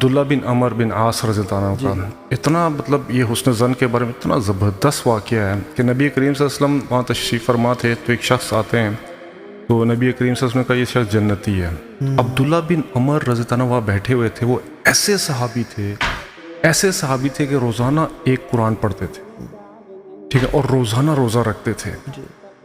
عبداللہ بن عمر بن عاص رضی اللہ عنہ کا اتنا مطلب یہ حسن ظن کے بارے میں اتنا زبردست واقعہ ہے کہ نبی کریم صلی اللہ علیہ وسلم وہاں تشریف فرما تھے تو ایک شخص آتے ہیں تو نبی کریم صلی اللہ علیہ وسلم کا یہ شخص جنتی ہے. عبداللہ بن عمر رضی اللہ عنہ وہاں بیٹھے ہوئے تھے. وہ ایسے صحابی تھے کہ روزانہ ایک قرآن پڑھتے تھے, ٹھیک ہے, اور روزانہ روزہ رکھتے تھے.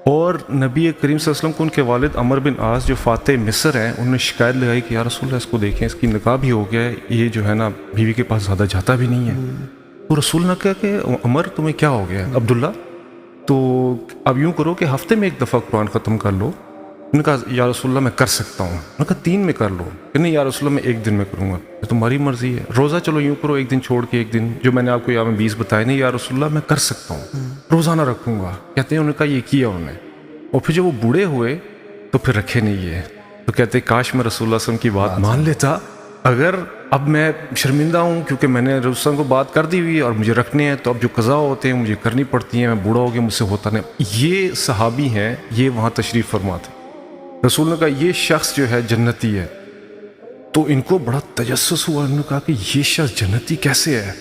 اور نبی کریم صلی اللہ علیہ وسلم کو ان کے والد عمر بن عاص جو فاتح مصر ہیں انہوں نے شکایت لگائی کہ یا رسول اللہ اس کو دیکھیں, اس کی نکاح بھی ہو گیا ہے, یہ جو ہے نا بیوی کے پاس زیادہ جاتا بھی نہیں ہے. تو رسول نے کہا کہ عمر تمہیں کیا ہو گیا عبداللہ, تو اب یوں کرو کہ ہفتے میں ایک دفعہ قرآن ختم کر لو. انہوں نے کہا یا رسول اللہ میں کر سکتا ہوں. انہوں نے کہا 3 میں کر لو. کہ نہیں یا رسول اللہ میں ایک دن میں کروں گا. تمہاری مرضی ہے. روزہ چلو یوں کرو ایک دن چھوڑ کے ایک دن, جو میں نے آپ کو یہاں میں 20 بتائے. نہیں یا رسول اللہ میں کر سکتا ہوں, روزانہ رکھوں گا. کہتے ہیں انہوں نے کہا یہ کیا انہوں نے, اور پھر جب وہ بوڑھے ہوئے تو پھر رکھے نہیں یہ. تو کہتے کاش میں رسول اللہ صلی اللہ علیہ وسلم کی بات مان لیتا. اگر اب میں شرمندہ ہوں کیونکہ میں نے رسول اللہ صلی اللہ علیہ وسلم کو بات کر دی ہوئی اور مجھے رکھنے ہیں, تو اب جو قضا ہوتے ہیں مجھے کرنی پڑتی ہیں, میں بوڑھا ہو گیا مجھ سے ہوتا نہیں. یہ صحابی ہیں, یہ وہاں تشریف فرما تھے. رسول نے کہا یہ شخص جو ہے جنتی ہے. تو ان کو بڑا تجسس ہوا. انہوں نے کہا کہ یہ شخص جنتی کیسے ہے.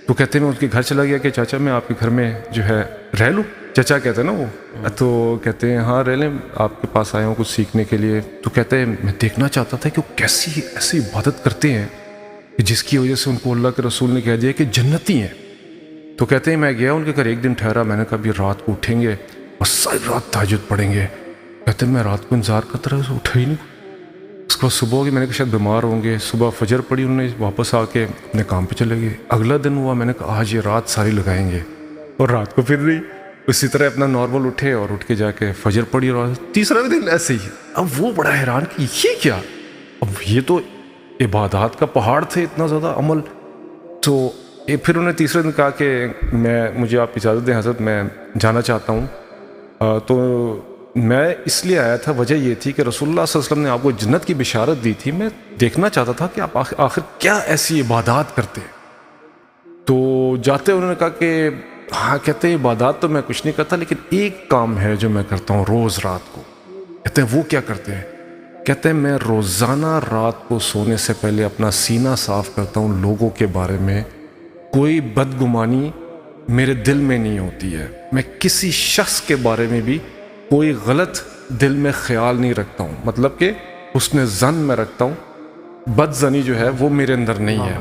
تو کہتے ہیں میں ان کے گھر چلا گیا کہ چاچا میں آپ کے گھر میں جو ہے رہ لوں. چچا کہتے ہیں نا وہ, تو کہتے ہیں ہاں رہ لیں, آپ کے پاس آیا ہوں کچھ سیکھنے کے لیے. تو کہتے ہیں میں دیکھنا چاہتا تھا کہ وہ کیسی ایسی عبادت کرتے ہیں کہ جس کی وجہ سے ان کو اللہ کے رسول نے کہہ دیا کہ جنتی ہیں. تو کہتے ہیں میں گیا ان کے گھر ایک دن ٹھہرا. میں نے کہا ابھی رات کو اٹھیں گے اور ساری رات تہجد پڑھیں گے. کہتے ہیں میں رات کو انتظار کرتا رہا, اٹھا ہی نہیں. اس کے بعد صبح ہوگی, میں نے کہا شاید بیمار ہوں گے. صبح فجر پڑی, انہوں نے واپس آ کے اپنے کام پہ چلے گئے. اگلا دن ہوا, میں نے کہا آج یہ رات ساری لگائیں گے, اور رات کو پھر نہیں. اسی طرح اپنا نارمل اٹھے اور اٹھ کے جا کے فجر پڑی, اور تیسرا دن ایسے ہی. اب وہ بڑا حیران کہ یہ کیا, اب یہ تو عبادات کا پہاڑ تھے, اتنا زیادہ عمل. تو پھر انہوں نے تیسرے دن کہا کہ مجھے آپ اجازت دیں حضرت, میں جانا چاہتا ہوں. تو میں اس لیے آیا تھا, وجہ یہ تھی کہ رسول اللہ صلی اللہ علیہ وسلم نے آپ کو جنت کی بشارت دی تھی. میں دیکھنا چاہتا تھا کہ آپ آخر کیا ایسی عبادات کرتے. تو جاتے انہوں نے کہا کہ ہاں, کہتے ہیں عبادات تو میں کچھ نہیں کرتا, لیکن ایک کام ہے جو میں کرتا ہوں روز رات کو. کہتے ہیں وہ کیا کرتے ہیں. کہتے ہیں میں روزانہ رات کو سونے سے پہلے اپنا سینہ صاف کرتا ہوں لوگوں کے بارے میں. کوئی بدگمانی میرے دل میں نہیں ہوتی ہے. میں کسی شخص کے بارے میں بھی کوئی غلط دل میں خیال نہیں رکھتا ہوں, مطلب کہ حسن ظن میں رکھتا ہوں, بد ظنی جو ہے وہ میرے اندر نہیں ہے.